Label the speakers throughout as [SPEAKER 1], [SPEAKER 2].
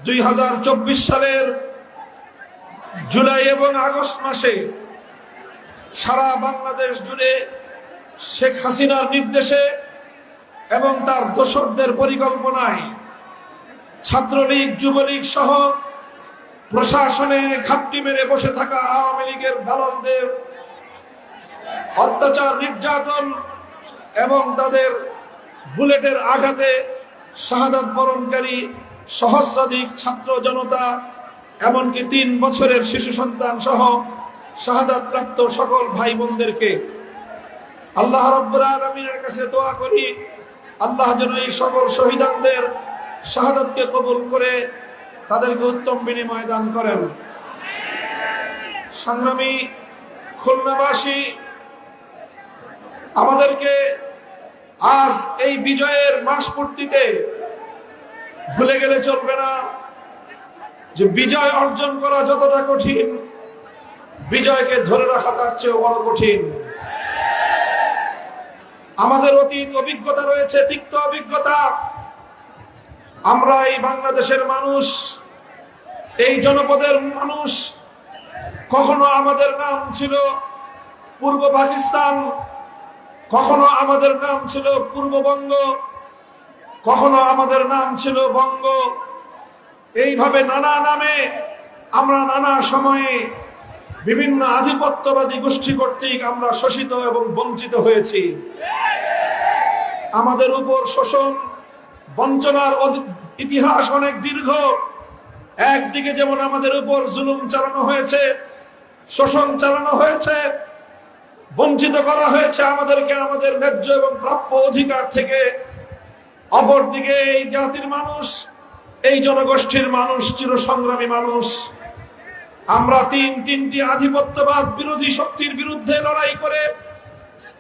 [SPEAKER 1] 2024 সালের জুলাই এবং আগস্ট মাসে সারা বাংলাদেশ জুড়ে শেখ হাসিনার নির্দেশে এবং তার দোসরদের পরিকল্পনায় ছাত্রলীগ, যুবলীগ সহ প্রশাসনে ঘাপটি মেরে বসে থাকা আওয়ামী লীগের দালালদের অত্যাচার, নির্যাতন এবং তাদের বুলেটের আঘাতে শাহাদাত বরণকারী সহস্রাধিক ছাত্র জনতা, এমনকি 3 বছরের শিশু সন্তান সহ শাহাদাত প্রাপ্ত সকল ভাই বোনদেরকে আল্লাহ রাব্বুল আলামিনের কাছে দোয়া করি, আল্লাহ যেন এই সকল শহীদদের শাহাদাতকে কবুল করে তাদেরকে উত্তম বিনিময় দান করেন। সংগ্রামী খুলনাবাসী, আমাদেরকে আজ এই বিজয়ের মাস পূর্তিতে ভুলে গেলে চলবে না যে বিজয় অর্জন করা যতটা কঠিন, বিজয়কে ধরে রাখা তার চেয়ে বড় কঠিন। আমাদের অতীত অভিজ্ঞতা রয়েছে, তিক্ত অভিজ্ঞতা। আমরা এই বাংলাদেশের মানুষ, এই জনপদের মানুষ, কখনো আমাদের নাম ছিল পূর্ব পাকিস্তান, কখনো আমাদের নাম ছিল পূর্ববঙ্গ, কখনো আমাদের নাম ছিল বঙ্গ। এইভাবে নানা নামে আমরা নানা সময়ে বিভিন্ন আধিপত্যবাদী গোষ্ঠী কর্তৃক আমরা শোষিত এবং বঞ্চিত হয়েছি। আমাদের উপর শোষণ, বঞ্চনার ইতিহাস অনেক দীর্ঘ। একদিকে যেমন আমাদের উপর জুলুম চালানো হয়েছে, শোষণ চালানো হয়েছে, বঞ্চিত করা হয়েছে আমাদেরকে আমাদের ন্যায্য এবং প্রাপ্য অধিকার থেকে। অপরদিকে এই জাতির মানুষ, এই জনগোষ্ঠীর মানুষ চিরসংগ্রামী মানুষ। আমরা তিনটি আধিপত্যবাদ বিরোধী শক্তির বিরুদ্ধে লড়াই করে,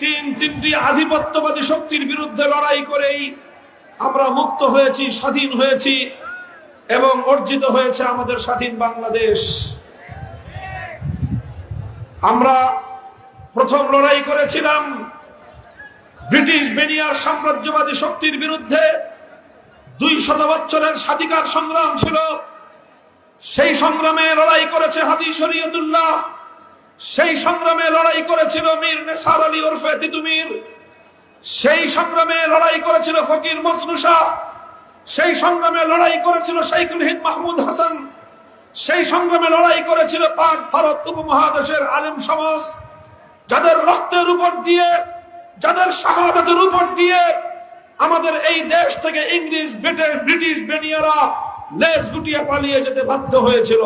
[SPEAKER 1] তিনটি আধিপত্যবাদী শক্তির বিরুদ্ধে লড়াই করেই আমরা মুক্ত হয়েছি, স্বাধীন হয়েছি এবং অর্জিত হয়েছে আমাদের স্বাধীন বাংলাদেশ। আমরা প্রথম লড়াই করেছিলাম ব্রিটিশ বেনিয়ার সাম্রাজ্যবাদী শক্তির বিরুদ্ধে। 200 বছরের স্বাধিকার সংগ্রাম ছিল। সেই সংগ্রামে লড়াই করেছে হাজী শরীয়তুল্লাহ, সেই সংগ্রামে লড়াই করেছিল মীর নেসার আলী ওরফে তিতুমীর, সেই সংগ্রামে লড়াই করেছিল ফকির মজনু শাহ, সেই সংগ্রামে লড়াই করেছিল শাইখুল হিন্দ মাহমুদ হাসান, সেই সংগ্রামে লড়াই করেছিল পাক ভারত উপমহাদেশের আলেম সমাজ, যাদের রক্তের উপর দিয়ে, যাদের শাহাদাতের উপর দিয়ে আমাদের এই দেশ থেকে ইংরেজ, ব্রিটিশ বেনিয়ারা লেজ গুটিয়ে পালিয়ে যেতে বাধ্য হয়েছিল।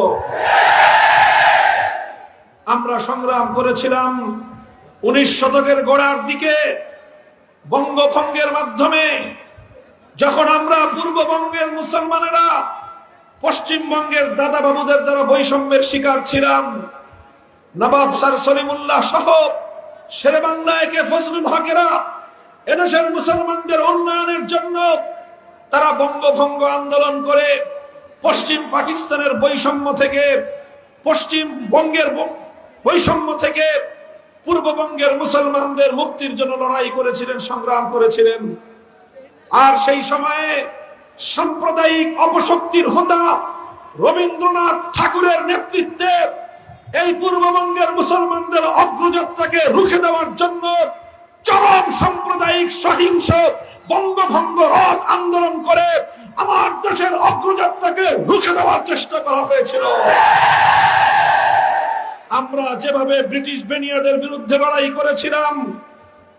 [SPEAKER 1] আমরা সংগ্রাম করেছিলাম 19 শতকের গোড়ার দিকে বঙ্গভঙ্গের মাধ্যমে, যখন আমরা পূর্ববঙ্গের মুসলমানেরা পশ্চিমবঙ্গের দাদা বাবুদের দ্বারা বৈষম্যের শিকার ছিলাম। নবাব স্যার সলিমুল্লাহ সহ শেরে বাংলা একে ফজলুল হকেরা এদেশের মুসলমানদের উন্নয়নের জন্য তারা বঙ্গভঙ্গ আন্দোলন করে পশ্চিম পাকিস্তানের বৈষম্য থেকে, পশ্চিমবঙ্গের বৈষম্য থেকে পূর্ববঙ্গের মুসলমানদের মুক্তির জন্য লড়াই করেছিলেন, সংগ্রাম করেছিলেন। আর সেই সময়ে সাম্প্রদায়িক অপশক্তির হোতা রবীন্দ্রনাথ ঠাকুরের নেতৃত্বে এই পূর্ববঙ্গের মুসলমানদের অগ্রযাত্রাকে রুখে দেওয়ার জন্য চরম সাম্প্রদায়িক সহিংস বঙ্গভঙ্গ রদ আন্দোলন করে আমার দেশের অগ্রযাত্রাকে রুখে দেওয়ার চেষ্টা করা হয়েছিল। আমরা যেভাবে ব্রিটিশ বেনিয়াদের বিরুদ্ধে লড়াই করেছিলাম,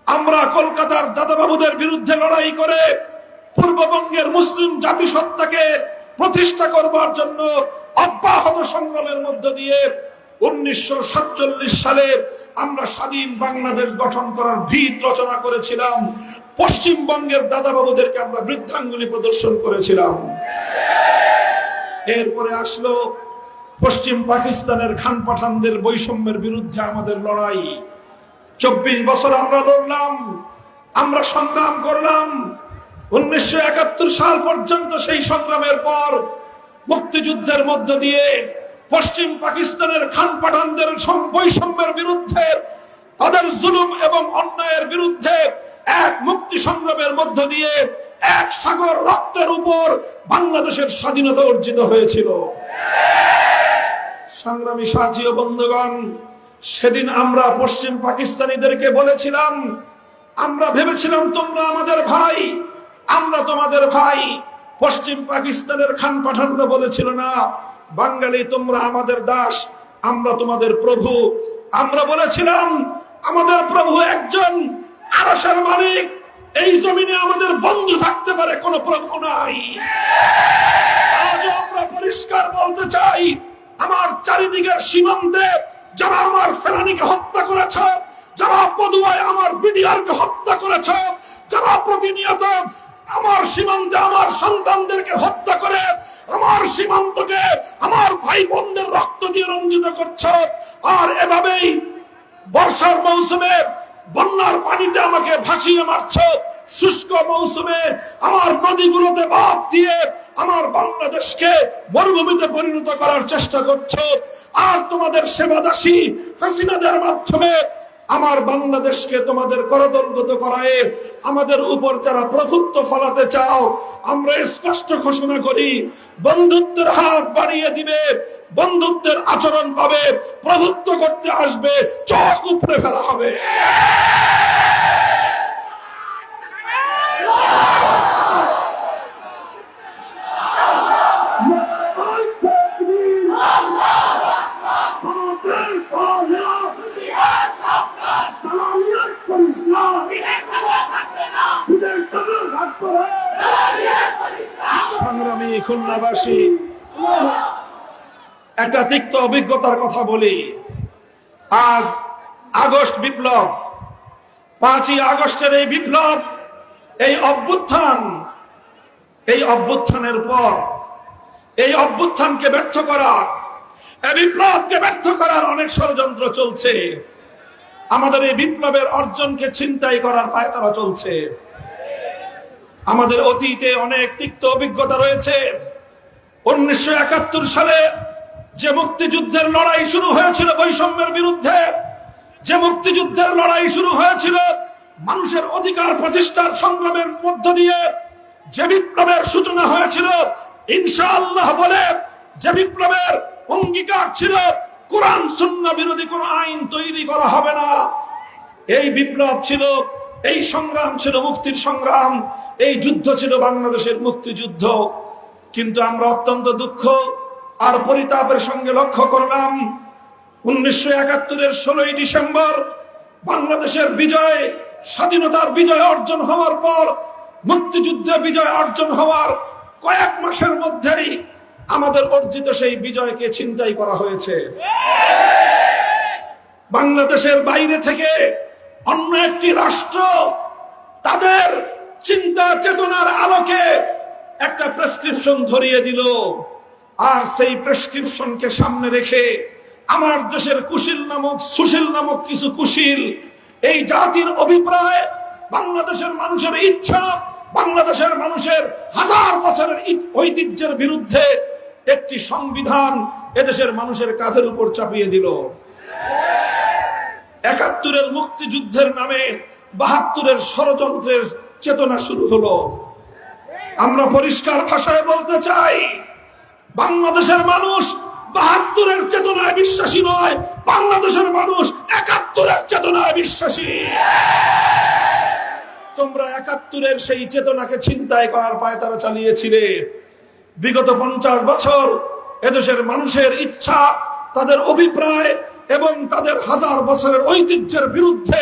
[SPEAKER 1] আমরা কলকাতার দাদাবাবুদের বিরুদ্ধে লড়াই করে পূর্ববঙ্গের মুসলিম জাতিসত্তাকে প্রতিষ্ঠা করবার জন্য অব্যাহত সংগ্রামের মধ্য দিয়ে 1947 সালে আমরা স্বাধীন বাংলাদেশ গঠন করার ভিত রচনা করেছিলাম। পশ্চিমবঙ্গের দাদাবাবুদেরকে আমরা বৃদ্ধাঙ্গুলি প্রদর্শন করেছিলাম। এরপরে আসলো পশ্চিম পাকিস্তানের খান পাঠানদের বৈষম্যের বিরুদ্ধে আমাদের লড়াই। 24 বছর আমরা লড়লাম, আমরা সংগ্রাম করলাম। 1971 সাল পর্যন্ত সেই সংগ্রামের পর মুক্তিযুদ্ধের মধ্য দিয়ে পশ্চিম পাকিস্তানের খান পাঠানদের বৈষম্যের বিরুদ্ধে, তাদের জুলুম এবং অন্যায়ের বিরুদ্ধে এক মুক্তি সংগ্রামের মধ্য দিয়ে এক সাগর রক্তের উপর বাংলাদেশের স্বাধীনতা অর্জিত হয়েছিল। সংগ্রামী সাথী ও বন্ধুগণ, সেদিন আমরা পশ্চিম পাকিস্তানিদেরকে বলেছিলাম, আমরা ভেবেছিলাম তোমরা আমাদের ভাই, আমরা তোমাদের ভাই। পশ্চিম পাকিস্তানের খান পাঠানরা বলেছিল, না বাঙালি তোমরা আমাদের দাস, আমরা তোমাদের প্রভু। আমরা বলেছিলাম আমাদের প্রভু একজন, আরশের মালিক। এই জমিনে আমাদের বন্ধু থাকতে পারে, কোনো প্রভু নাই। আজ আমরা পরিষ্কার বলতে চাই, আমার চারিদিকের সীমান্তে যারা আমার ফেলানিকে হত্যা করেছে, যারা পদুয়ায় আমার বিডিআরকে হত্যা করেছে, যারা প্রতিনিয়ত আমার সীমান্তে আমার সন্তানদেরকে হত্যা করে আমার সীমান্তকে আমার ভাই বোনদের রক্ত দিয়ে রঞ্জিত করছে, আর এভাবেই বর্ষার মৌসুমে বন্যার পানিতে আমাকে ভাসিয়ে মারছে, শুষ্ক মৌসুমে আমার নদীগুলোতে বাঁধ দিয়ে আমার বাংলাদেশকে মরুভূমিতে পরিণত করার চেষ্টা করছো, আর তোমাদের সেবাদাসী হাসিনাদের মাধ্যমে আমার বাংলাদেশকে তোমাদের করদলগত করায় আমাদের উপর যারা প্রভুত্ব ফলাতে চাও, আমরা স্পষ্ট ঘোষণা করি, বন্ধুত্বের হাত বাড়িয়ে দিবে, বন্ধুত্বের আচরণ পাবে, প্রভুত্ব করতে আসবে, চোখ উপড়ে ফেলা হবে। সংগ্রামী খুলনাবাসী, একটা তিক্ত অভিজ্ঞতার কথা বলি। আজ আগস্ট বিপ্লব, 5ই আগস্টের এই বিপ্লব, এই অভ্যুত্থান, এই অভ্যুত্থানের পর এই অভ্যুত্থানকে ব্যর্থ করার, এই বিপ্লবকে ব্যর্থ করার অনেক ষড়যন্ত্র চলছে। আমাদের এই বিপ্লবের অর্জনকে ছিনতাই করার পায়তারা চলছে। আমাদের অতীতে অনেক তিক্ত অভিজ্ঞতা রয়েছে। 1971 সালে যে মুক্তিযুদ্ধের লড়াই শুরু হয়েছিল বৈষম্যের বিরুদ্ধে, যে মুক্তিযুদ্ধের লড়াই শুরু হয়েছিল মানুষের অধিকার প্রতিষ্ঠার সংগ্রামের মধ্য দিয়ে, যে বিপ্লবের সূচনা হয়েছিল ইনশাআল্লাহ বলে, যে বিপ্লবের অঙ্গীকার ছিল কোরআন সুন্নাহ বিরোধী কোন আইন তৈরি করা হবে না, এই বিপ্লব ছিল, এই সংগ্রাম ছিল মুক্তির সংগ্রাম, এই যুদ্ধ ছিল বাংলাদেশের মুক্তিযুদ্ধ। কিন্তু আমরা অত্যন্ত দুঃখ আর পরিতাপের সঙ্গে লক্ষ্য করলাম, 1971-এর 16ই ডিসেম্বর বাংলাদেশের বিজয়, স্বাধীনতার বিজয় অর্জন হওয়ার পর, মুক্তিযুদ্ধে বিজয় অর্জন হওয়ার কয়েক মাসের মধ্যেই আমাদের অর্জিত সেই বিজয়কে ছিনতাই করা হয়েছে। বাংলাদেশের বাইরে থেকে অন্য একটি রাষ্ট্র তাদের চিন্তা চেতনার আলোকে একটা প্রেসক্রিপশন ধরিয়ে দিল, আর সেই প্রেসক্রিপশনকে সামনে রেখে আমার দেশের কুশীল নামক সুশীল নামক কিছু কুশীল এই জাতির অভিপ্রায়, বাংলাদেশের মানুষের ইচ্ছা, বাংলাদেশের মানুষের হাজার বছরের ঐতিহ্যের বিরুদ্ধে একটি সংবিধান এদেশের মানুষের কাঁধের উপর চাপিয়ে দিল। 71-এর মুক্তিযুদ্ধের নামে 72-এর ষড়যন্ত্রের চেতনা শুরু হলো। আমরা পরিষ্কার ভাষায় বলতে চাই, বাংলাদেশের মানুষ 72-এর চেতনায় বিশ্বাসী নয়, বাংলাদেশের মানুষ 71-এর চেতনায় বিশ্বাসী। তোমরা 71-এর সেই চেতনাকে ছিনতাই করার পায়তারা চালিয়েছিলে। বিগত 50 বছর এদেশের মানুষের ইচ্ছা, তাদের অভিপ্রায় এবং তাদের হাজার বছরের ঐতিহ্যের বিরুদ্ধে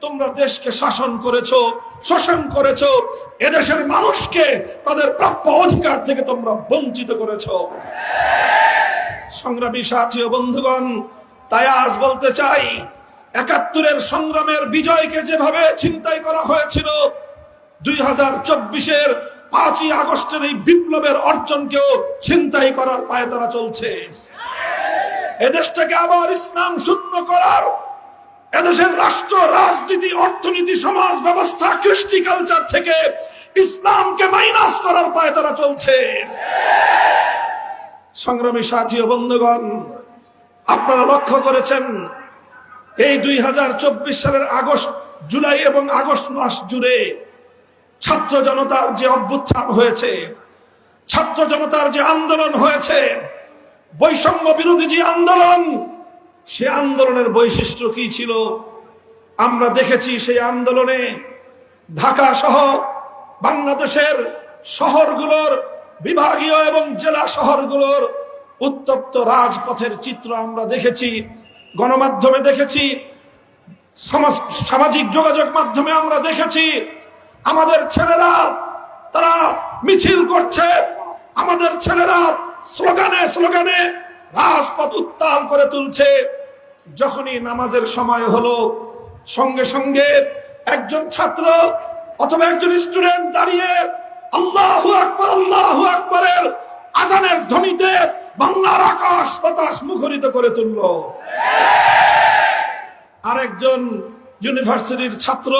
[SPEAKER 1] তোমরা দেশকে শাসন করেছো, শোষণ করেছো, এদেশের মানুষকে তাদের প্রাপ্য অধিকার থেকে তোমরা বঞ্চিত করেছো। সংগ্রামী সাথী ও বন্ধুগণ, তাই আজ বলতে চাই, 71-এর সংগ্রামের বিজয়কে যেভাবে ছিনতাই করা হয়েছিল, 2024-এর 5ই আগস্টের এই বিপ্লবের অর্জনকেও ছিনতাই করার পায়তারা চলছে। এদেশটাকে আবার ইসলাম শূন্য করার, এদেশের রাষ্ট্র, রাজনীতি, অর্থনীতি, সমাজ ব্যবস্থা, কৃষ্টি কালচার থেকে ইসলামকে মাইনাস করার পায়তারা চলছে। সংগ্রামী সাথী ও বন্ধুগণ, আপনারা লক্ষ্য করেছেন এই 2024 সালের আগস্ট, জুলাই এবং আগস্ট মাস জুড়ে ছাত্র জনতার যে অভ্যুত্থান হয়েছে, ছাত্র জনতার যে আন্দোলন হয়েছে, বৈষম্য বিরোধী যে আন্দোলন, সে আন্দোলনের বৈশিষ্ট্য কি ছিল আমরা দেখেছি। সেই আন্দোলনে ঢাকা সহ বাংলাদেশের শহরগুলোর, বিভাগীয় এবং জেলা শহরগুলোর উত্তপ্ত রাজপথের চিত্র আমরা দেখেছি, গণমাধ্যমে দেখেছি, সামাজিক যোগাযোগ মাধ্যমে আমরা দেখেছি। আমাদের ছেলেরা তারা মিছিল করছে, আমাদের ছেলেরা স্লোগানে স্লোগানে রাজপথ উত্তাল করে তুলছে। যখনই নামাজের সময় হলো, সঙ্গে সঙ্গে একজন ছাত্র অথবা একজন স্টুডেন্ট দাঁড়িয়ে আল্লাহু আকবার আল্লাহু আকবারের আজানের ধ্বনিতে বাংলার আকাশ বাতাস মুখরিত করে তুলল। আরেকজন ইউনিভার্সিটির ছাত্র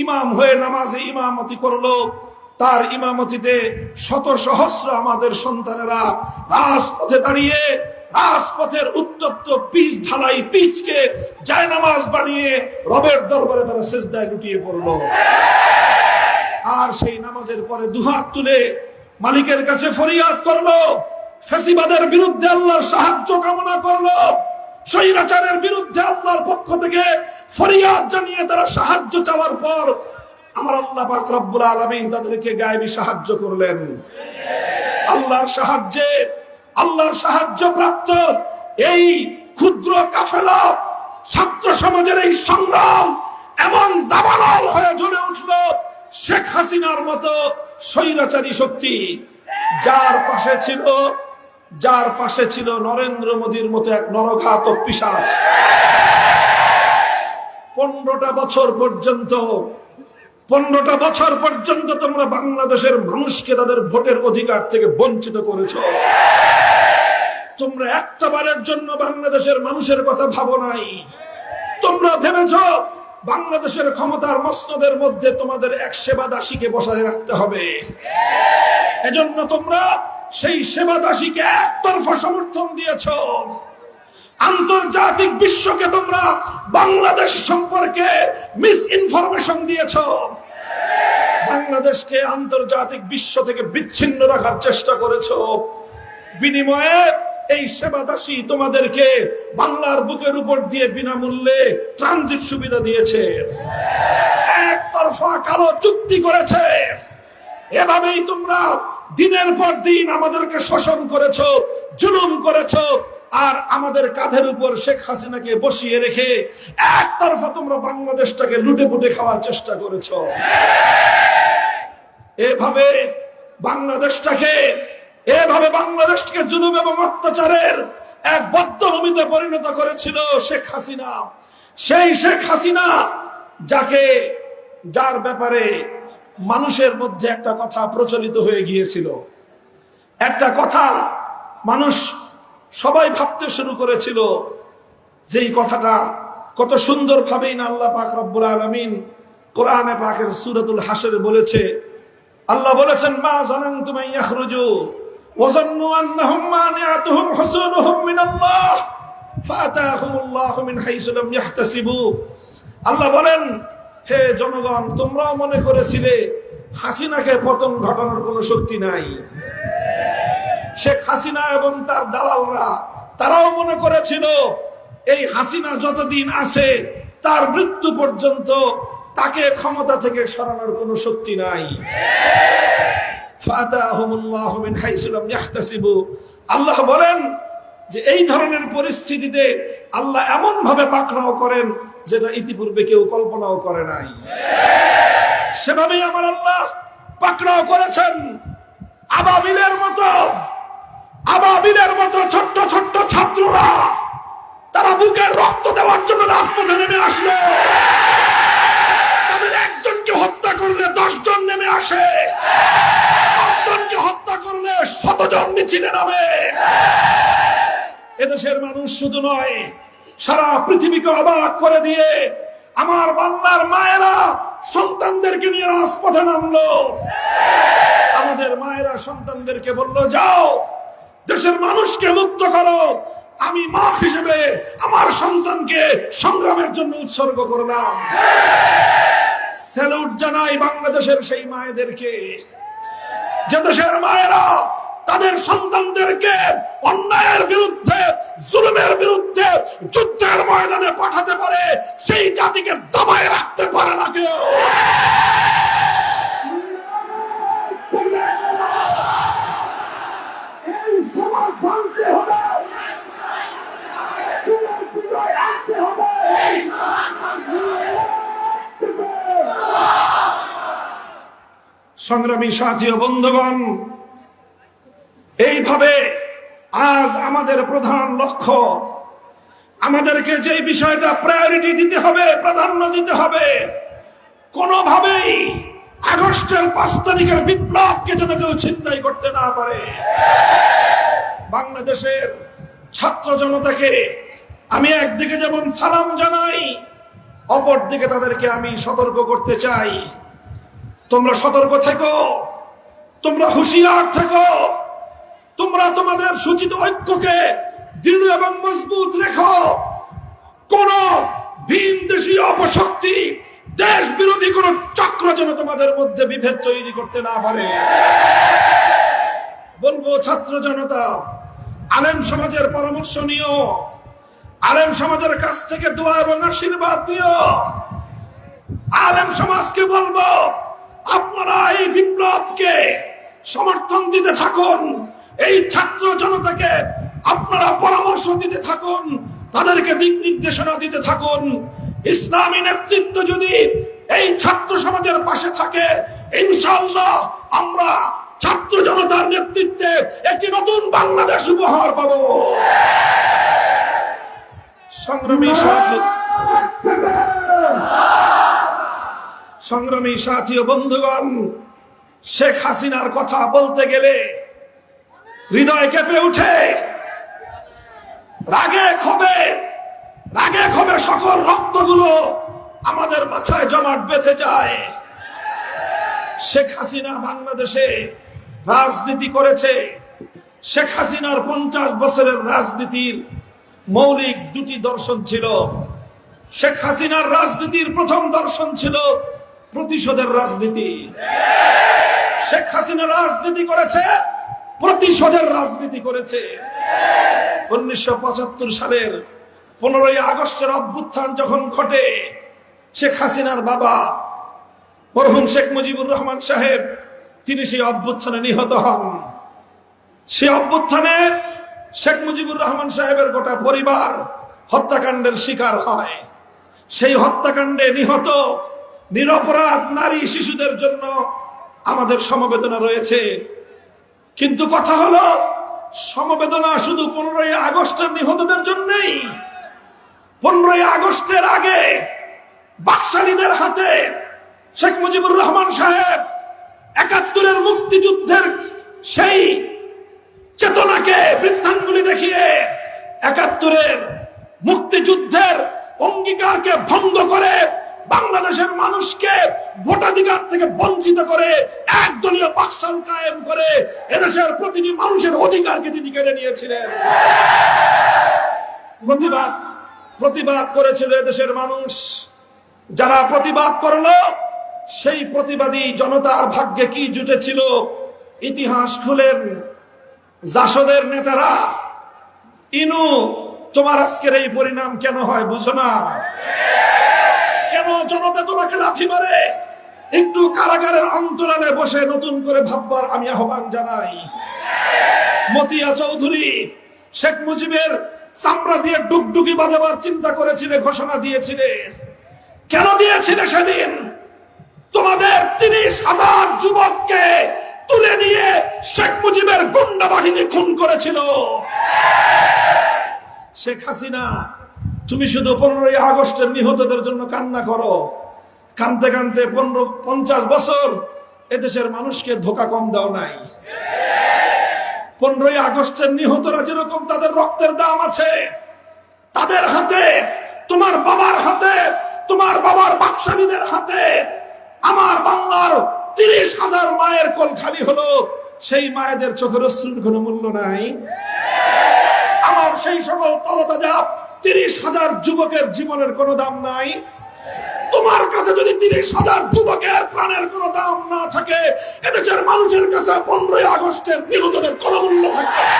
[SPEAKER 1] ইমাম হয়ে নামাজে ইমামতি করলো। তার ইমামতিতে শত সহস্র আমাদের সন্তানেরা রাজপথে দাঁড়িয়ে রাজপথের উত্তপ্ত পিচ ঢালাই পিচকে জায়নামাজ বানিয়ে রবের দরবারে তারা সিজদায় লুটিয়ে পড়লো। আর সেই নামাজের পরে দুহাত তুলে মালিকের কাছে ফরিয়াদ করলো, ফ্যাসিবাদের বিরুদ্ধে আল্লাহর সাহায্য কামনা করলো, স্বৈরাচারের বিরুদ্ধে আল্লাহর পক্ষ থেকে ফরিয়াদ জানিয়ে তারা সাহায্য চাওয়ার পর আমার আল্লাহ পাক রব্বুল আলামিন তাদেরকে গায়েবী সাহায্য করলেন। আল্লাহর সাহায্য প্রাপ্ত এই ক্ষুদ্র কাফেলা ছাত্র সমাজের এই সংগ্রাম এমন দাবানল হয়ে জ্বলে উঠল শেখ হাসিনার মতো স্বৈরাচারী শক্তি, যার পাশে ছিল নরেন্দ্র মোদীর মতো এক নরঘাতক পিশাচ। 15টা বছর পর্যন্ত তোমরা বাংলাদেশের মানুষকে তাদের ভোটের অধিকার থেকে বঞ্চিত করেছো। তোমরা একটা বারের জন্য বাংলাদেশের মানুষের কথা ভাবো নাই। তোমরা ভেবেছো বাংলাদেশের ক্ষমতার মসনদের মধ্যে তোমাদের এক সেবা দাসীকে বসায় রাখতে হবে। এজন্য তোমরা সেই সেবা দাসীকে একতরফা সমর্থন দিয়েছো। আন্তর্জাতিক বিশ্বকে তোমরা বাংলাদেশ সম্পর্কে মিস ইনফরমেশন দিয়েছো। বাংলাদেশকে আন্তর্জাতিক বিশ্ব থেকে বিচ্ছিন্ন রাখার চেষ্টা করেছো। বিনিময়ে এই সেবা দাসী তোমাদেরকে বাংলার বুকের উপর দিয়ে বিনামূল্যে ট্রানজিট সুবিধা দিয়েছে, একতরফা কালো চুক্তি করেছে। এভাবেই তোমরা দিনের পর দিন আমাদেরকে শোষণ করেছো, জুলুম করেছো, আর আমাদের কাঁধের উপর শেখ হাসিনাকে বসিয়ে রেখে একতরফা তোমরা বাংলাদেশটাকে লুটে পুটে খাওয়ার চেষ্টা করেছো। এভাবে বাংলাদেশকে জুলুম এবং অত্যাচারের এক বদ্ধভূমিতে পরিণত করেছিল শেখ হাসিনা। সেই শেখ হাসিনা যার ব্যাপারে মানুষের মধ্যে একটা কথা প্রচলিত হয়ে গিয়েছিল, একটা কথা মানুষ সবাই ভাবতে শুরু করেছিল, যেই কথাটা কত সুন্দর ভাবেই না আল্লাহ পাক রব্বুল আলামিন কোরআনে পাকের সূরাতুল হাশরে বলেছে। আল্লাহ বলেছেন, মা যানানতুম আন ইয়াখরুজু ওয়া যান্নু আন্নাহুম মানিআতুহুম হুসুনুহুম মিনাল্লাহ ফাআতাহুমুল্লাহু মিন হাইসু লাম ইয়াহতাসিবু। আল্লাহ বলেন, হে জনগণ, তোমরাও মনে করেছিলে হাসিনাকে পতন ঘটানোর কোনো শক্তি নাই। শেখ হাসিনা এবং তার দালালরা তারাও মনে করেছিল এই হাসিনা যতদিন আছে তার মৃত্যু পর্যন্ত তাকে ক্ষমতা থেকে সরানোর কোনো শক্তি নাই। ফাতাহুমুল্লাহু মিন হাইসু লাম ইয়াহতাসিবু। আল্লাহ বলেন যে এই ধরনের পরিস্থিতিতে আল্লাহ এমন ভাবে পাকড়াও করেন যেটা ইতিপূর্বে কেউ কল্পনাও করে নাই। সেভাবেই আমার আল্লাহ পাকড়াও করেছেন। আবাবিলের মতো ছোট্ট ছোট্ট ছাত্ররা তারা বুকের রক্ত দেওয়ার জন্য রাজপথে নেমে আসলো। তাদের একজনকে হত্যা করলে 10 জন নেমে আসে, 10 জনকে হত্যা করলে 100 জন মিছিলে নামে। এদেশের মানুষ শুধু নয়, সারা পৃথিবীকে অবাক করে দিয়ে আমার বাংলার মায়েরা সন্তানদেরকে নিয়ে রাজপথে নামলো। আমাদের মায়েরা সন্তানদেরকে বললো, যাও দেশের মানুষকে মুক্ত করো। আমি মা হিসেবে আমার সন্তানকে সংগ্রামের জন্য উৎসর্গ করলাম। স্যালুট জানাই বাংলাদেশের সেই মায়েদেরকে, যে দেশের মায়েরা তাদের সন্তানদেরকে অন্যায়ের বিরুদ্ধে, জুলুমের বিরুদ্ধে যুদ্ধের ময়দানে পাঠাতে পারে, সেই জাতিকে দবায় রাখতে পারে না কেউ। সংগ্রামী সাথী ও বন্ধুগণ, এইভাবে আজ আমাদের প্রধান লক্ষ্য, আমাদেরকে যে বিষয়টা প্রায়োরিটি দিতে হবে, প্রাধান্য দিতে হবে, কোনোভাবেই আগস্টের 5 তারিখের বিপ্লবকে যেন কেউ ছিনতাই করতে না পারে। বাংলাদেশের ছাত্র জনতাকে আমি একদিকে যেমন সালাম জানাই, অপরদিকে তাদেরকে আমি সতর্ক করতে চাই, তোমরা সতর্ক থেকো, তোমরা হুঁশিয়ার থেকো, তোমরা তোমাদের সূচিত ঐক্যকে দৃঢ় এবং মজবুত রেখো। কোন ভিনদেশী অপশক্তি, দেশ বিরোধী কোন চক্র যেন তোমাদের মধ্যে বিভেদ তৈরি করতে না পারে। বলবো ছাত্র জনতা, আলেম সমাজের পরামর্শ নিও, আলেম সমাজের কাছ থেকে দোয়া এবং আশীর্বাদ দিও। আলেম সমাজকে বলবো, আপনারা এই বিপ্লবকে সমর্থন দিতে থাকুন, এই ছাত্র জনতাকে আপনারা পরামর্শ দিতে থাকুন, তাদেরকে দিক নির্দেশনা দিতে থাকুন। ইসলামী নেতৃত্ব যদি এই ছাত্র সমাজের পাশে থাকে, ইনশাআল্লাহ আমরা ছাত্র জনতার নেতৃত্বে একটি নতুন বাংলাদেশ উপহার পাব। সংগ্রামী সাথী ও বন্ধুগণ, শেখ হাসিনার কথা বলতে গেলে হৃদয় কেঁপে উঠে, রাগে ক্ষোভে সকল রক্তগুলো আমাদের মাথায় জমাট বেঁধে যায়। শেখ হাসিনা বাংলাদেশে রাজনীতি করেছে। শেখ হাসিনার 50 বছরের রাজনীতির মৌলিক 2টি দর্শন ছিল। শেখ হাসিনার রাজনীতির প্রথম দর্শন ছিল প্রতিশোধের রাজনীতি। শেখ হাসিনা রাজনীতি করেছে, প্রতিশোধের রাজনীতি করেছে। 1975 সালের 15ই আগস্টের অভ্যুত্থান যখন ঘটে, শেখ হাসিনার বাবা মরহুম শেখ মুজিবুর রহমান সাহেব তিনি সেই অভ্যুত্থানে নিহত হন। সেই অভ্যুত্থানে শেখ মুজিবুর রহমান সাহেবের গোটা পরিবার হত্যাকাণ্ডের শিকার হয়। সেই হত্যাকাণ্ডে নিহত নিরপরাধ নারী শিশুদের জন্য আমাদের সমবেদনা রয়েছে। কিন্তু কথা হলো, সমবেদনা শুধু 15ই আগস্টের নিহতদের জন্যই। 15ই আগস্টের আগে বাকশালীদের হাতে শেখ মুজিবুর রহমান সাহেব 71-এর মুক্তিযুদ্ধের সেই চেতনাকে বৃদ্ধাঙ্গুলি দেখিয়ে 71-এর মুক্তিযুদ্ধের অঙ্গীকারকে ভঙ্গ করে বাংলাদেশের মানুষকে ভোটাধিকার থেকে বঞ্চিত করে একদলীয় বাকশাল কায়েম করে এদেশের প্রতিটি মানুষের অধিকারকে তিনি কেড়ে নিয়েছিলেন। প্রতিবাদ করেছিল এদেশের মানুষ। যারা প্রতিবাদ করলো, সেই প্রতিবাদী জনতার ভাগ্যে কি জুটেছিল ইতিহাস খুলেন। জাসদের নেতারা, ইনু তোমার আজকের এই পরিণাম কেন হয় বুঝো না? কেন জনতা তোমাকে লাথি মারে? একটু কারাগারের অন্তরালে বসে নতুন করে ভাববার আমি আহ্বান জানাই। মতিয়া চৌধুরী শেখ মুজিবের চামড়া দিয়ে ডুগডুগি বাজাবার চিন্তা করেছিলে, ঘোষণা দিয়েছিলে। কেন দিয়েছিলে সেদিন? তোমাদের 30,000 যুবককে তুলে নিয়ে শেখ মুজিবের গুন্ডা বাহিনী খুন করেছিল। শেখ হাসিনা, তুমি শুধু 15ই আগস্টের নিহতদের জন্য কান্না করো। কানতে কানতে 50 বছর এদেশের মানুষকে ধোঁকা কম দাও নাই। 15ই আগস্টের নিহতরা যেরকম তাদের রক্তের দাম আছে, তাদের হাতে, তোমার বাবার হাতে, তোমার বাবার বাকশালীদের হাতে আমার বাংলার 30,000 মায়ের কোল খালি হলো। সেই মায়েদের চোখের অশ্রুর কোনো মূল্য নাই। আমার সেই সকল তরতাজা 30,000 যুবকের জীবনের কোনো দাম নাই। তোমার কাছে যদি 30,000 যুবকের প্রাণের কোনো দাম না থাকে, এদেশের মানুষের কাছে 15ই আগস্টের নিহতদের কোনো মূল্য থাকবে না।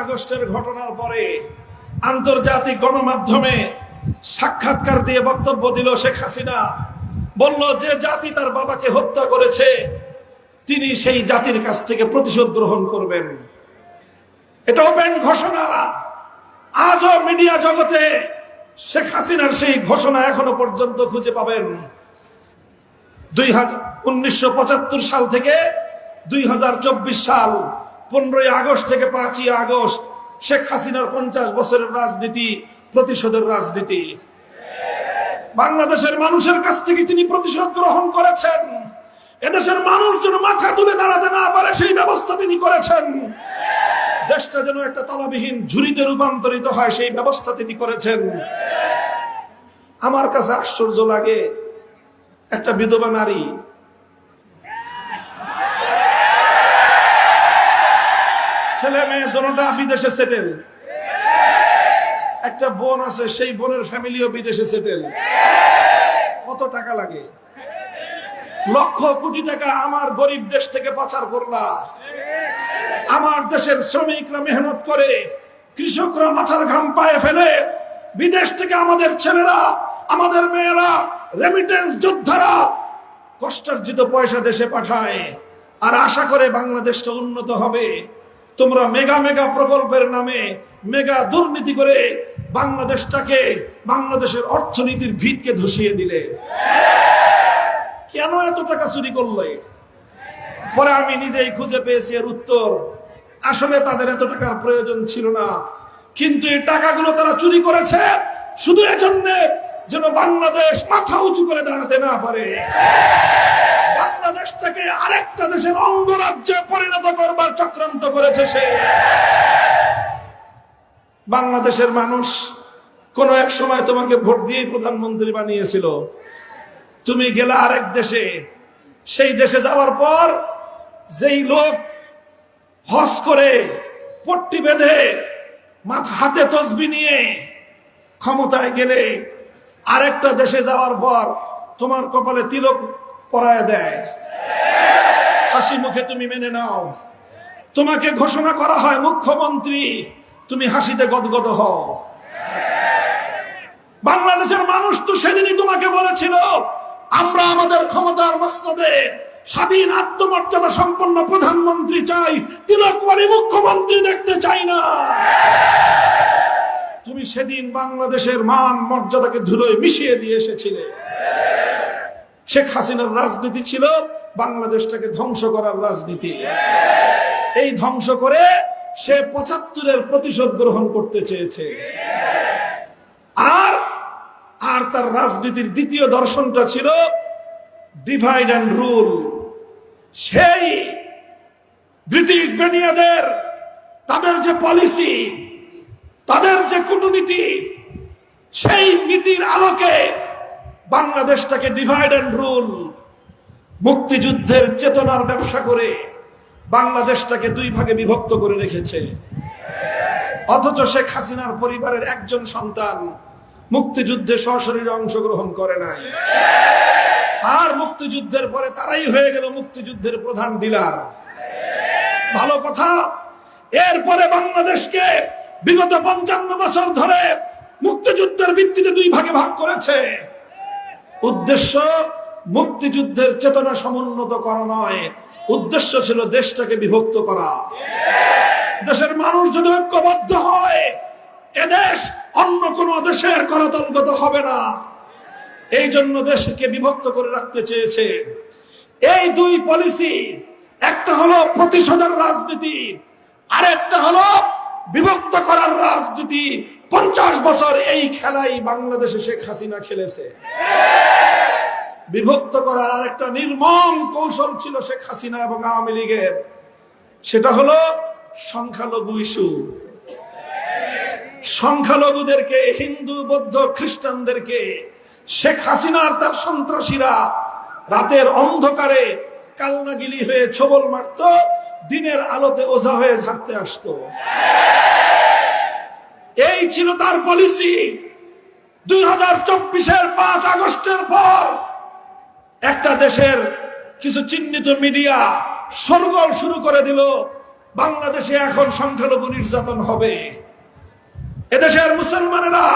[SPEAKER 1] আগস্টের ঘটনার পরে আন্তর্জাতিক গণমাধ্যমে সাক্ষাৎকার দিয়ে বক্তব্য দিল শেখ হাসিনা। বলল যে জাতি তার বাবাকে হত্যা করেছে তিনি সেই জাতির কাছ থেকে প্রতিশোধ গ্রহণ করবেন। এটা ওপেন ঘোষণা। আজও মিডিয়া জগতে শেখ হাসিনার সেই ঘোষণা এখনো পর্যন্ত খুঁজে পাবেন। 1975 সাল থেকে 2024 সাল 15ই আগস্ট থেকে 5ই আগস্ট শেখ হাসিনার 50 বছরের রাজনীতি প্রতিশোধের রাজনীতি। বাংলাদেশের মানুষের কাছ থেকে তিনি প্রতিশোধ গ্রহণ করেছেন। এদেশের মানুষ যেন মাথা তুলে দাঁড়াতে না পারে সেই ব্যবস্থা তিনি করেছেন। দেশটা যেন একটা তলাবিহীন ঝুড়িতে রূপান্তরিত হয় সেই ব্যবস্থা তিনি করেছেন। আমার কাছে আশ্চর্য লাগে, একটা বিধবা নারী ছেলে মেয়ে দুটোটা বিদেশে সেটেল, একটা বোন আছে সেই বোনের ফ্যামিলিও বিদেশে সেটেল। কত টাকা লাগে? লক্ষ কোটি টাকা আমার গরিব দেশ থেকে পাচার করলা। আমার দেশের শ্রমিকরা মেহনত করে, কৃষকরা মাথার ঘাম পায়ে ফেলে বিদেশ থেকে আমাদের ছেলেরা আমাদের মেয়েরা রেমিটেন্স যোদ্ধারা কষ্টার্জিত পয়সা দেশে পাঠায় আর আশা করে বাংলাদেশটা উন্নত হবে। তোমরা মেগা মেগা প্রকল্পের নামে মেগা দুর্নীতি করে বাংলাদেশটাকে, বাংলাদেশের অর্থনীতির ভিতকে ধসিয়ে দিলে। কেন এত টাকা চুরি করলে? পরে আমি নিজেই খুঁজে পেয়েছি এর উত্তর। আসলে তাদের এত টাকার প্রয়োজন ছিল না, কিন্তু এই টাকাগুলো তারা চুরি করেছে শুধু এজন্য যেন বাংলাদেশ মাথা উঁচু করে দাঁড়াতে না পারে। বাংলাদেশটাকে আরেকটা দেশের অঙ্গরাজ্যে পরিণত করবার চক্রান্ত করেছে সে। বাংলাদেশের মানুষ কোন এক সময় তোমাকে ভোট দিয়ে প্রধানমন্ত্রী বানিয়েছিল। তুমি গেলে আরেক দেশে, সেই দেশে যাওয়ার পর যেই লোক হজ করে পট্টি বেঁধে মাথা হাতে তসবি নিয়ে ক্ষমতায় গেলে, আরেকটা দেশে যাওয়ার পর তোমার কপালে তিলক পরায় দেয়, হাসি মুখে তুমি মেনে নাও। তোমাকে ঘোষণা করা হয় মুখ্যমন্ত্রী, তুমি হাসিতে গদগদ হও। বাংলাদেশের মানুষ তো সেদিনই তোমাকে বলেছিল আমরা আমাদের ক্ষমতার মসনদে স্বাধীন আত্মমর্যাদা সম্পন্ন প্রধানমন্ত্রী চাই, তিলকমারি মুখ্যমন্ত্রী দেখতে চাই না। তুমি সেদিন বাংলাদেশের মান মর্যাদাকে ধুলোয় মিশিয়ে দিয়ে এসেছিলে। শেখ হাসিনার রাজনীতি ছিল বাংলাদেশটাকে ধ্বংস করার রাজনীতি। এই ধ্বংস করে সে 75-এর প্রতিশোধ গ্রহণ করতে চেয়েছে। আর তার রাজনীতির দ্বিতীয় দর্শনটা ছিল ডিভাইড অ্যান্ড রুল। সেই ব্রিটিশ বেনিয়াদের তাদের যে পলিসি, তাদের যে কূটনীতি, সেই নীতির আলোকে বাংলাদেশটাকে ডিভাইড অ্যান্ড রুল, মুক্তিযুদ্ধের চেতনার ব্যবসা করে বাংলাদেশটাকে দুই ভাগে বিভক্ত করে রেখেছে। অথচ শেখ হাসিনার পরিবারের একজন সন্তান মুক্তিযুদ্ধে সশরীরে অংশগ্রহণ করে নাই। আর মুক্তিযুদ্ধের পরে তারাই হয়ে গেল মুক্তিযুদ্ধের প্রধান ডিলার। ভালো কথা, এরপরে বাংলাদেশকে বিগত 55 বছর ধরে মুক্তিযুদ্ধের ভিত্তিতে দুই ভাগে ভাগ করেছে। উদ্দেশ্য মুক্তিযুদ্ধের চেতনা সমুন্নত করা নয়, উদ্দেশ্য ছিল দেশটাকে বিভক্ত করা। দেশের মানুষ যদি ঐক্যবদ্ধ হয়, এদেশ অন্য কোন দেশের করতলগত হবে না। এই জন্য দেশকে বিভক্ত করে রাখতে চেয়েছে। এই দুই পলিসি, একটা হলো প্রতিশোধের রাজনীতি, আর একটা হলো বিভক্ত করার রাজনীতি। 50 বছর এই খেলাই বাংলাদেশে শেখ হাসিনা খেলেছে। বিভক্ত করার আরেকটা নির্মম কৌশল ছিল শেখ হাসিনা এবং আওয়ামী লীগের, সেটা হলো সংখ্যালঘু ইস্যু। সংখ্যালঘুদেরকে, হিন্দু বৌদ্ধ খ্রিস্টানদেরকে শেখ হাসিনার তার সন্ত্রাসীরা রাতের অন্ধকারে কালনাগিলি হয়ে ছবল মারত, দিনের আলোতে ওঝা হয়ে ঝাড়তে আসতো। এই ছিল তার পলিসি। 2024-এর 5 আগস্টের পর একটা দেশের কিছু চিহ্নিত মিডিয়া শোরগোল শুরু করে দিল, বাংলাদেশে এখন সংখ্যালঘু নির্যাতন হবে। এদেশের মুসলমানেরা,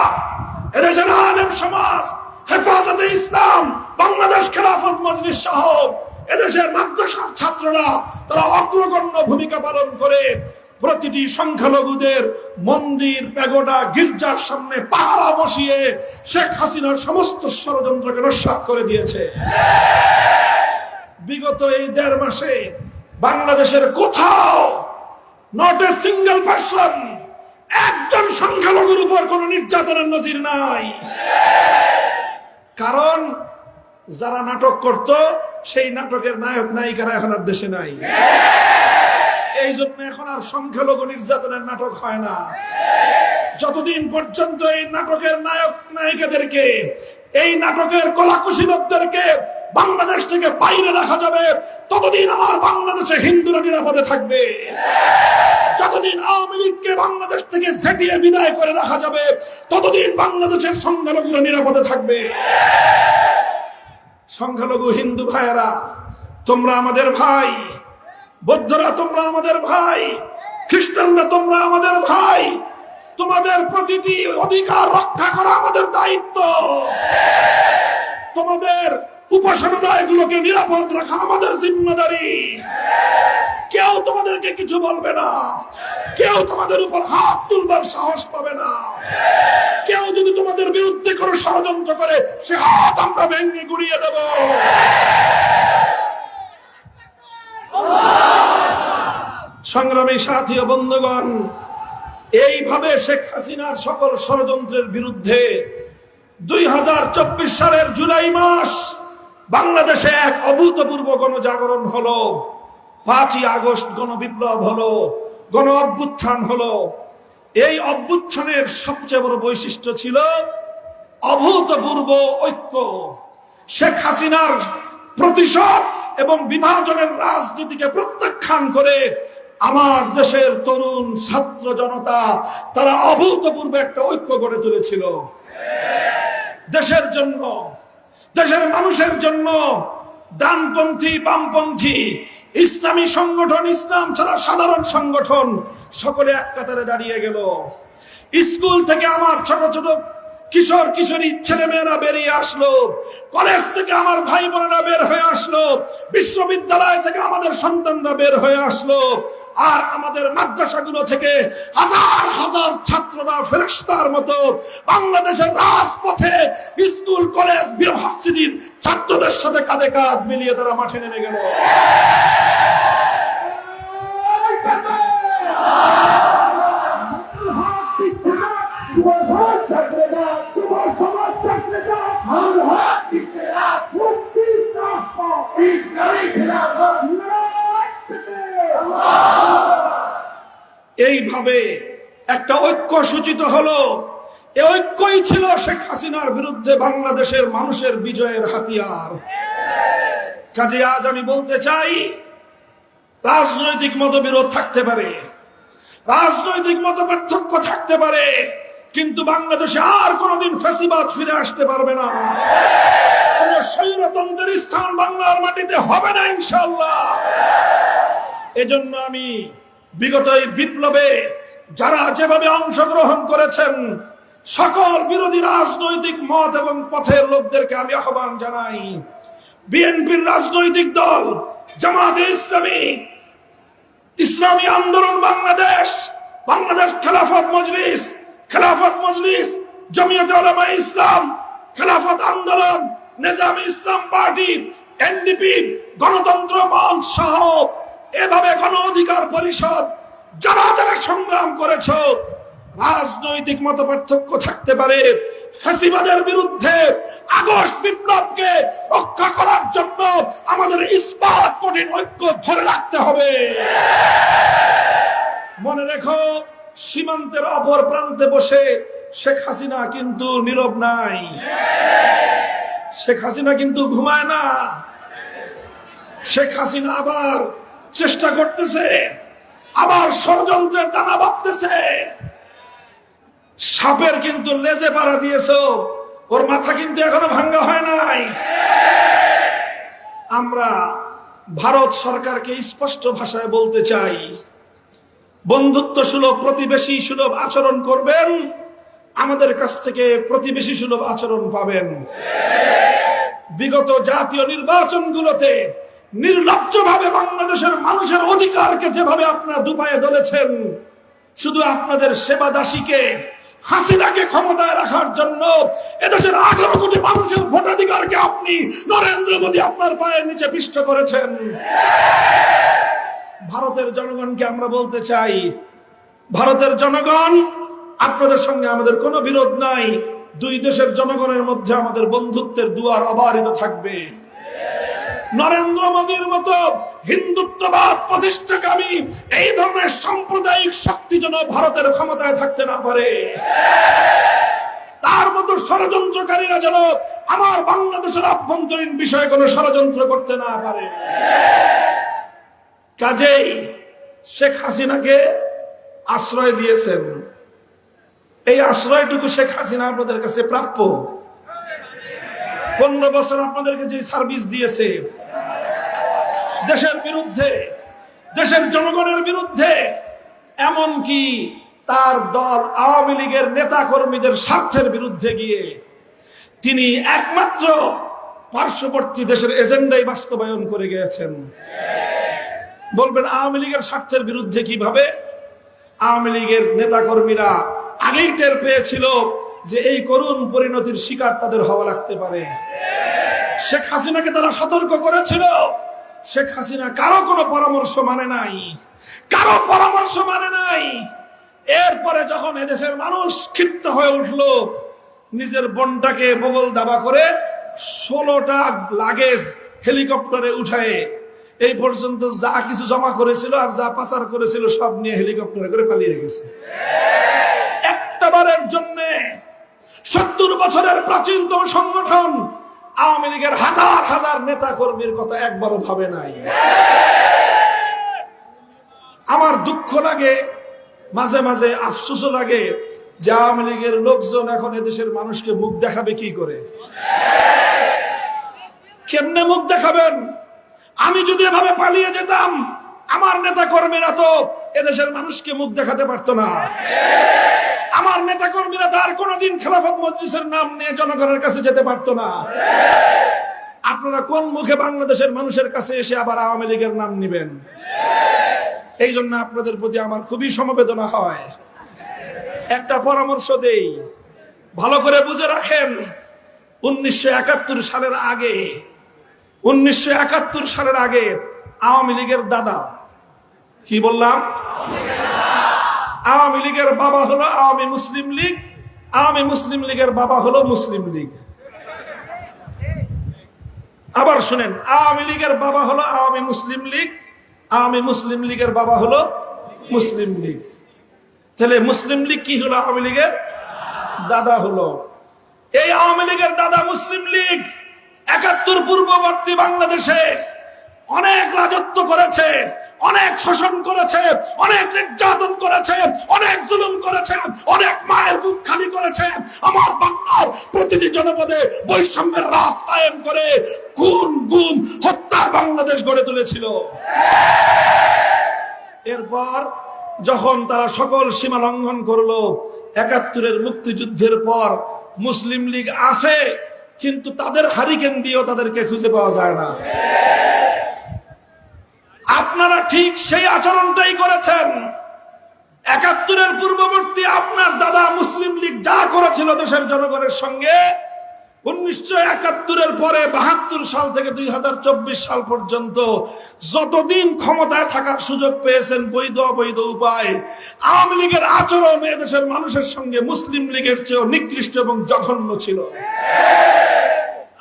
[SPEAKER 1] এদেশের আলেম সমাজ, হেফাজতে ইসলাম, বাংলাদেশ খেলাফত মজলিস সহ এদেশের মাদ্রাসার ছাত্ররা তারা অগ্রগণ্য ভূমিকা পালন করে প্রতিটি সংখ্যালঘুদের মন্দির, প্যাগোডা, গির্জার সামনে পাহারা বসিয়ে শেখ হাসিনার সমস্ত ষড়যন্ত্রকে নস্যাৎ করে দিয়েছে। বিগত এই 1.5 মাসে বাংলাদেশের কোথাও নট এ সিঙ্গেল পারসন, একজন সংখ্যালঘুর উপর কোন নির্যাতনের নজির নাই। কারণ যারা নাটক করত সেই নাটকের নায়ক নায়িকারা এখন আর দেশে নাই। এই জন্য এখন আর সংখ্যালঘু নির্যাতনের নাটক হয় না। যতদিন পর্যন্ত এই নাটকের নায়ক নায়িকাদেরকে, এই নাটকের কলাকুশলীদেরকে বাংলাদেশ থেকে বাইরে রাখা যাবে, ততদিন আমার বাংলাদেশে হিন্দুরা নিরাপদে থাকবে। যতদিন আওয়ামী লীগকে বাংলাদেশ থেকে ঝেঁটিয়ে বিদায় করে রাখা যাবে, ততদিন বাংলাদেশের সংখ্যালঘুরা নিরাপদে থাকবে। সংখ্যালঘু হিন্দু ভাইয়েরা, তোমরা আমাদের ভাই। বৌদ্ধরা তোমরা আমাদের ভাই। খ্রিস্টানরা তোমরা আমাদের ভাই। তোমাদের প্রতিটি অধিকার রক্ষা করা আমাদের দায়িত্ব। তোমাদের উপাসনালয়গুলোকে নিরাপদ রাখা আমাদের জিম্মাদারি। কেউ তোমাদেরকে কিছু বলবে না, কেউ তোমাদের উপর হাত তুলবার সাহস পাবে না। কেউ যদি তোমাদের বিরুদ্ধে কোনো ষড়যন্ত্র করে, সে হাত আমরা ভেঙে গুড়িয়ে দেব। সংগ্রামী সাথী ও বন্ধুগণ, এইভাবে শেখ হাসিনার সকল ষড়যন্ত্রের বিরুদ্ধে 2024 সালের জুলাই মাস বাংলাদেশে এক অভূতপূর্ব গণজাগরণ হলো। 5ই আগস্ট গণবিপ্লব হলো, গণ অভ্যুত্থান হলো। এই অভ্যুত্থানের সবচেয়ে বড় বৈশিষ্ট্য ছিল অভূতপূর্ব ঐক্য। শেখ হাসিনার প্রতিশোধ এবং বিভাজনের রাজনীতিকে প্রত্যাখ্যান করে আমার দেশের তরুণ ছাত্র জনতা তারা অভূতপূর্ব একটা ঐক্য গড়ে তুলেছিল। দেশের জন্য, দেশের মানুষের জন্য ডানপন্থী, বামপন্থী, ইসলামী সংগঠন, ইসলাম ছাড়া সাধারণ সংগঠন সকলে এক কাতারে দাঁড়িয়ে গেল। স্কুল থেকে আমার ছোট ছোট কিশোর কিশোরী ছেলে মেয়েরা বেরিয়ে আসলো, কলেজ থেকে আমার ভাই বোনেরা বের হয়ে আসলো, বিশ্ববিদ্যালয় থেকে আমাদের সন্তানরা বের হয়ে আসলো, আর আমাদের মাদ্রাসাগুলো থেকে হাজার হাজার ছাত্ররা ফেরেশতার মতো বাংলাদেশের রাজপথে স্কুল, কলেজ, ইউনিভার্সিটির ছাত্রদের সাথে কাঁধে কাঁধ মিলিয়ে তারা মাঠে নেমে গেল। এইভাবে একটা ঐক্য সূচিত হলো। এই ঐক্যই ছিল শেখ হাসিনার বিরুদ্ধে বাংলাদেশের মানুষের বিজয়ের হাতিয়ার। কাজে আজ আমি বলতে চাই, রাজনৈতিক মতবিরোধ থাকতে পারে, রাজনৈতিক মতপার্থক্য থাকতে পারে, কিন্তু বাংলাদেশে আর কোনোদিন ফ্যাসিবাদ ফিরে আসতে পারবে না। কোন স্বৈরতন্ত্রের স্থান বাংলার মাটিতে হবে না ইনশাআল্লাহ। এজন্য আমি বিগত এই বিপ্লবে যারা যেভাবে অংশগ্রহণ করেছেন সকল বিরোধী রাজনৈতিক মত এবং পথের লোকদেরকে আমি আহ্বান জানাই। বিএনপির রাজনৈতিক দল জামায়াতে ইসলামী, ইসলামী আন্দোলন বাংলাদেশ, বাংলাদেশ খেলাফত মজলিস, জমিয়তে উলামায়ে ইসলাম, খেলাফত আন্দোলন, নিজামী ইসলাম পার্টি, এনডিপি, গণতন্ত্র মঞ্চ সহ এভাবে গণ অধিকার পরিষদ যারা যারা সংগ্রাম করেছ, রাজনৈতিক মতপার্থক্য থাকতে পারে, ফ্যাসিবাদের বিরুদ্ধে আগস্ট বিপ্লবকে রক্ষা করার জন্য আমাদের ইস্পাত কঠিন ঐক্য ধরে রাখতে হবে। মনে রেখো, সীমান্তের অপর প্রান্তে বসে শেখ হাসিনা কিন্তু নীরব নাই। শেখ হাসিনা কিন্তু ঘুমায় না। শেখ হাসিনা আবার চেষ্টা করতেছে, আবার ষড়যন্ত্রের দানা বাঁধতেছে। সাপের কিন্তু লেজে পাড়া দিয়েছো, ওর মাথা কিন্তু এখনো ভাঙ্গা হয় নাই। আমরা ভারত সরকারকে স্পষ্ট ভাষায় বলতে চাই, বন্ধুত্ব সুলভ প্রতিবেশী সুলভ আচরণ করবেন, আমাদের কাছ থেকে প্রতিবেশী সুলভ আচরণ পাবেন। বিগত জাতীয় নির্বাচনগুলোতে নির্লজ্জভাবে বাংলাদেশের মানুষের অধিকারকে যেভাবে আপনারা দুপায়ে দলেছেন, শুধু আপনাদের সেবা দাসীকে হাসিনাকে ক্ষমতায় রাখার জন্য এদেশের 18 কোটি মানুষের ভোটাধিকারকে আপনি নরেন্দ্র মোদী আপনার পায়ের নিচে পিষ্ট করেছেন। ভারতের জনগণকে আমরা বলতে চাই, ভারতের জনগণ, আপনাদের সঙ্গে আমাদের কোনো বিরোধ নাই। দুই দেশের জনগণের মধ্যে আমাদের বন্ধুত্বের দুয়ার অবারিত থাকবে। নরেন্দ্র মোদীর মতো হিন্দুত্ববাদ প্রতিষ্ঠাকামী এই ধরনের সাম্প্রদায়িক শক্তি যেন ভারতের ক্ষমতায় থাকতে না পারে, তার মতো ষড়যন্ত্রকারীরা যেন আমার বাংলাদেশের আভ্যন্তরীণ বিষয়ে কোনো ষড়যন্ত্র করতে না পারে। কাজেই শেখ হাসিনাকে আশ্রয় দিয়েছেন, এই আশ্রয়টুকু শেখ হাসিনা আপনাদের কাছে প্রাপ্য। 15 বছর আপনাদেরকে যে সার্ভিস দিয়েছে, দেশের বিরুদ্ধে, দেশের জনগণের বিরুদ্ধে, এমনকি তার দল আওয়ামী লীগের নেতা কর্মীদের স্বার্থের বিরুদ্ধে গিয়ে তিনি একমাত্র পার্শ্ববর্তী দেশের এজেন্ডাই বাস্তবায়ন করে গিয়েছেন। বলবেন আওয়ামী লীগের স্বার্থের বিরুদ্ধে কিভাবে? আওয়ামী লীগের নেতা কর্মীরা আগেই টের পেয়েছিল যে এই করুণ পরিণতির শিকার তাদের হওয়া লাগতে পারে। শেখ হাসিনাকে তারা সতর্ক করেছিল। শেখ হাসিনা কারো কোনো পরামর্শ মানে নাই, কারো পরামর্শ মানে নাই। এরপরে যখন এদেশের মানুষ ক্ষিপ্ত হয়ে উঠলো, নিজের বোনটাকে বগল দাবা করে 16টা লাগেজ হেলিকপ্টারে উঠায় এই পর্যন্ত যা কিছু জমা করেছিল আর যা পাচার করেছিল সব নিয়ে হেলিকপ্টারে করে পালিয়ে গেছে। একটাবারের জন্য 70 বছরের প্রাচীনতম সংগঠন আওয়ামী লীগের হাজার হাজার নেতা কর্মীর কথা একবারও ভাবে নাই। আমার দুঃখ লাগে, মাঝে মাঝে আফসোসও লাগে যে আওয়ামী লীগের লোকজন এখন এদেশের মানুষকে মুখ দেখাবে কি করে? কেমনে মুখ দেখাবেন? আমি যদি এভাবে পালিয়ে যেতাম, আমার নেতা কর্মীরা তো এদেশের মানুষকে মুখ দেখাতে পারতো না। আমার নেতা কর্মীরা তার কোনদিন খেলাফত মজলিসের নাম নিয়ে জনগণের কাছে যেতে পারতো না। আপনারা কোন মুখে বাংলাদেশের মানুষের কাছে এসে আবার আওয়ামী লীগের নাম নিবেন? এই জন্য আপনাদের প্রতি আমার খুবই সমবেদনা হয়। একটা পরামর্শ দেই, ভালো করে বুঝে রাখেন। 1971 সালের আগে, 1971 সালের আগে আওয়ামী লীগের দাদা, কি বললাম? আওয়ামী লীগের বাবা হলো আওয়ামী মুসলিম লীগ, আওয়ামী মুসলিম লীগের বাবা হলো মুসলিম লীগ। আবার শুনেন, আওয়ামী লীগের বাবা হলো আওয়ামী মুসলিম লীগ, আওয়ামী মুসলিম লীগের বাবা হলো মুসলিম লীগ। তাহলে মুসলিম লীগ কি হলো? আওয়ামী লীগের দাদা হলো। এই আওয়ামী লীগের দাদা মুসলিম লীগ 71 পূর্ববর্তী বাংলাদেশে অনেক রাজত্ব করেছে, অনেক শোষণ করেছে, অনেক নির্যাতন করেছে, অনেক জুলুম করেছে, অনেক মায়ের বুক খালি করেছে। আমার বাংলার প্রতিটি জনপদে বৈষম্যের রাজ কায়েম করে খুন গুম হত্যার বাংলাদেশ গড়ে তুলেছিল। এরপর যখন তারা সকল সীমা লঙ্ঘন করলো, 71-এর মুক্তিযুদ্ধের পর মুসলিম লীগ আছে, কিন্তু তাদের হারিকেন দিয়েও তাদেরকে খুঁজে পাওয়া যায় না। আপনারা ঠিক সেই আচরণটাই করেছেন। 71-এর পূর্ববর্তী আপনার দাদা মুসলিম লীগ যা করেছিল দেশের জনগণের সঙ্গে, 1971-এর পরে 72 সাল থেকে 2024 সাল পর্যন্ত যতদিন ক্ষমতায় থাকার সুযোগ পেয়েছেন বৈধ অবৈধ উপায়, আওয়ামী লীগের আচরণ এদেশের মানুষের সঙ্গে মুসলিম লীগের চেয়েও নিকৃষ্ট এবং জঘন্য ছিল।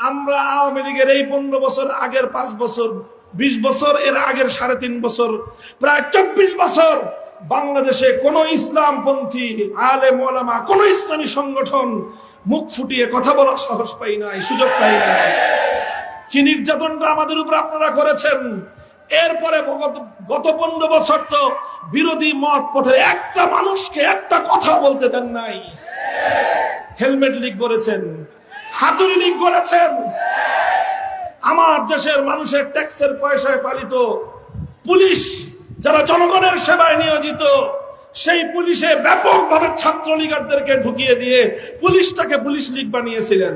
[SPEAKER 1] আমরা আওয়ামী লীগের এই 15 বছর, আগের 5 বছর, 20 বছর, এর আগের 3.5 বছর, প্রায় 24 বছর বাংলাদেশে কোন ইসলামপন্থী আলেম ওলামা, কোন ইসলামী সংগঠন মুখ ফুটিয়ে কথা বলার সাহস পাই নাই, সুযোগ পাই নাই। কি নির্যাতনটা আমাদের উপর আপনারা করেছেন। এরপরে গত 15 বছর তো বিরোধী মত পথে একটা মানুষকে একটা কথা বলতে দেন নাই। হেলমেট লীগ করেছেন, হাতুড়ি লীগ করেছেন। আমার দেশের মানুষের ট্যাক্সের পয়সায় পালিত পুলিশ, যারা জনগণের সেবায় নিয়োজিত, সেই পুলিশে ব্যাপকভাবে ছাত্র লীগারদেরকে ঢুকিয়ে দিয়ে পুলিশটাকে পুলিশ লীগ বানিয়েছিলেন।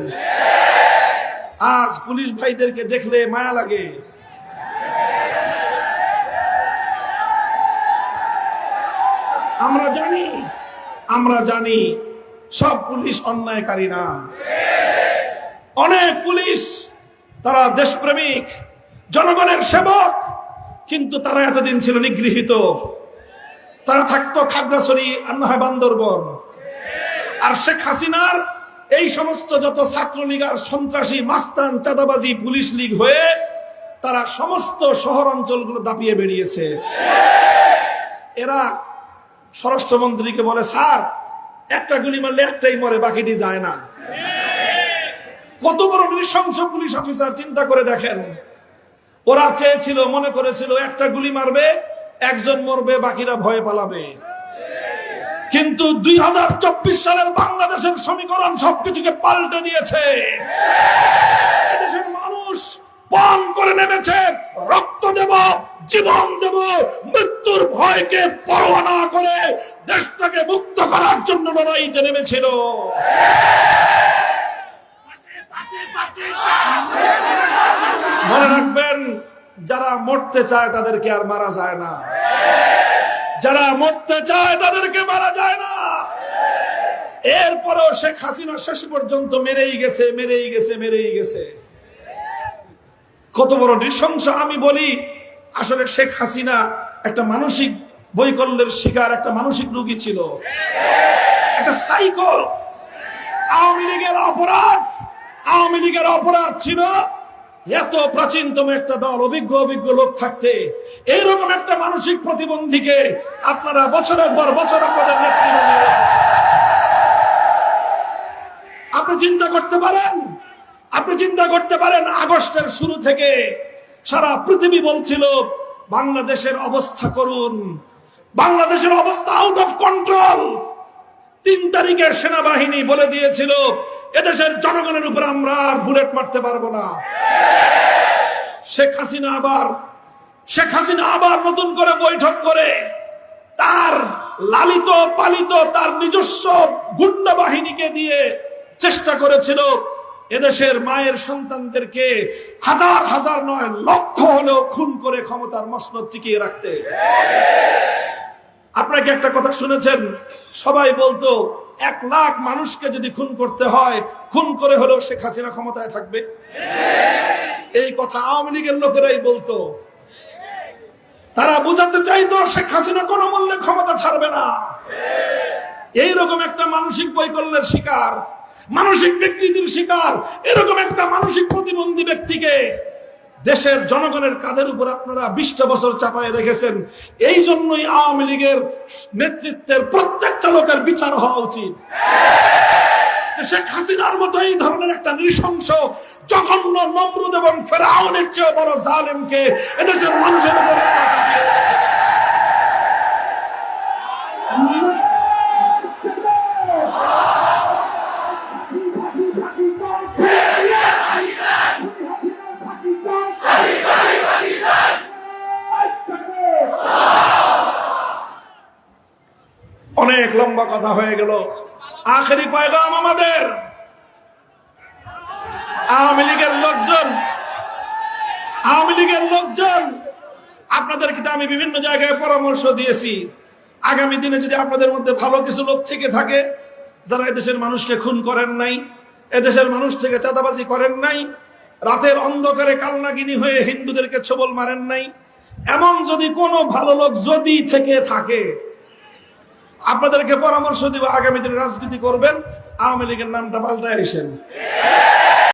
[SPEAKER 1] আজ পুলিশ ভাইদেরকে দেখলে মায়া লাগে। আমরা জানি সব পুলিশ অন্যায়কারী না। অনেক পুলিশ তারা দেশপ্রেমিক, জনগণের সেবক, কিন্তু তারা এতদিন ছিল নিগৃহীত। তারা থাকতো খাগড়াছড়ি আর না হয় বান্দরবন। আর শেখ হাসিনার এই সমস্ত যত ছাত্রলীগ আর সন্ত্রাসী, মাস্তান, চাঁদাবাজি, পুলিশ লীগ হয়ে তারা সমস্ত শহর অঞ্চলগুলো দাপিয়ে বেরিয়েছে। এরা স্বরাষ্ট্রমন্ত্রীকে বলে, স্যার একটা গুলি মারলে একটাই মরে, বাকিটি যায় না। কত বড় নৃশংস পুলিশ অফিসার, চিন্তা করে দেখেন। ওরা চেয়েছিল, মনে করেছিল একটা গুলি মারবে, একজন মরবে, বাকিরা ভয়ে পালাবে। কিন্তু 2024 সালের বাংলাদেশের সমীকরণ সবকিছুকে পাল্টে দিয়েছে। এদেশের মানুষ পণ করে নেমেছে, রক্ত দেব, জীবন দেব, মৃত্যুর ভয়কে পরোয়া না করে দেশটাকে মুক্ত করার জন্য লড়াইতে নেমেছিল। মনে রাখবেন, যারা মরতে চায় তাদেরকে আর মারা যায় না। যারা মরতে চায় তাদেরকে মারা যায় না। এরপরেও শেখ হাসিনা শেষ পর্যন্ত মেরেই গেছে। কত বড় নৃশংস। আমি বলি, আসলে শেখ হাসিনা একটা মানসিক বৈকল্যের শিকার, একটা মানসিক রোগী ছিল, একটা সাইকো। আওয়ামী লীগের অপরাধ ছিল এত প্রাচীনতম একটা দল, অভিজ্ঞ লোক থাকতে এইরকম একটা মানসিক প্রতিবন্ধীকে আপনারা বছরের পর বছর আপনাদের নেতৃত্ব। আপনি চিন্তা করতে পারেন, আগস্টের শুরু থেকে সারা পৃথিবী বলছিল বাংলাদেশের অবস্থা করুন, বাংলাদেশের অবস্থা আউট অফ কন্ট্রোল। 3 তারিখে সেনাবাহিনী বলে দিয়েছিল, এদেশের জনগণের উপর আমরা আর বুলেট মারতে পারবো না। শেখ হাসিনা আবার নতুন করে বৈঠক করে তার লালিত পালিত তার নিজস্ব গুন্ডা বাহিনীকে দিয়ে চেষ্টা করেছিল এদেশের মায়ের সন্তানদেরকে হাজার নয়, লক্ষ হলেও খুন করে ক্ষমতার মসনদ টিকিয়ে রাখতে। আপনাকে একটা কথা শুনেছেন, সবাই বলতো 1 লাখ মানুষকে যদি খুন করতে হয়, খুন করে হলেও শেখ হাসিনা ক্ষমতায় থাকবে। এই কথা আওয়ামী লীগের লোকেরাই বলতো। তারা বুঝাতে চাইতো শেখ হাসিনা কোনো মূল্যে ক্ষমতা ছাড়বে না। এইরকম একটা মানসিক বৈকল্যের শিকার, মানসিক বিকৃতির শিকার, এরকম একটা মানসিক প্রতিবন্ধী ব্যক্তিকে দেশের জনগণের কাঁধের উপর আপনারা 20টা বছর চাপায় রেখেছেন। এই জন্যই আওয়ামী লীগের নেতৃত্বের প্রত্যেকটা লোকের বিচার হওয়া উচিত। শেখ হাসিনার মতো এই ধরনের একটা নৃশংস, জঘন্য, নমরুদ এবং ফেরাউনের চেয়ে বড় জালেমকে এদেশের মানুষের উপর অনেক লম্বা কথা হয়ে গেল। আখেরি পয়গাম আমাদের, আওয়ামী লীগের লোকজন আপনাদেরকে আমি বিভিন্ন জায়গায় পরামর্শ দিয়েছি। আগামী দিনে যদি আপনাদের মধ্যে ভালো কিছু লোক থেকে থাকে, যারা এদেশের মানুষকে খুন করেন নাই, এদেশের মানুষ থেকে চাঁদাবাজি করেন নাই, রাতের অন্ধকারে কালনাগিনী হয়ে হিন্দুদেরকে ছোবল মারেন নাই, এমন যদি কোনো ভালো লোক যদি থেকে থাকে, আপনাদেরকে পরামর্শ দিব, আগামী দিনে রাজনীতি করবেন, আওয়ামী লীগের নামটা পাল্টায় আসেন।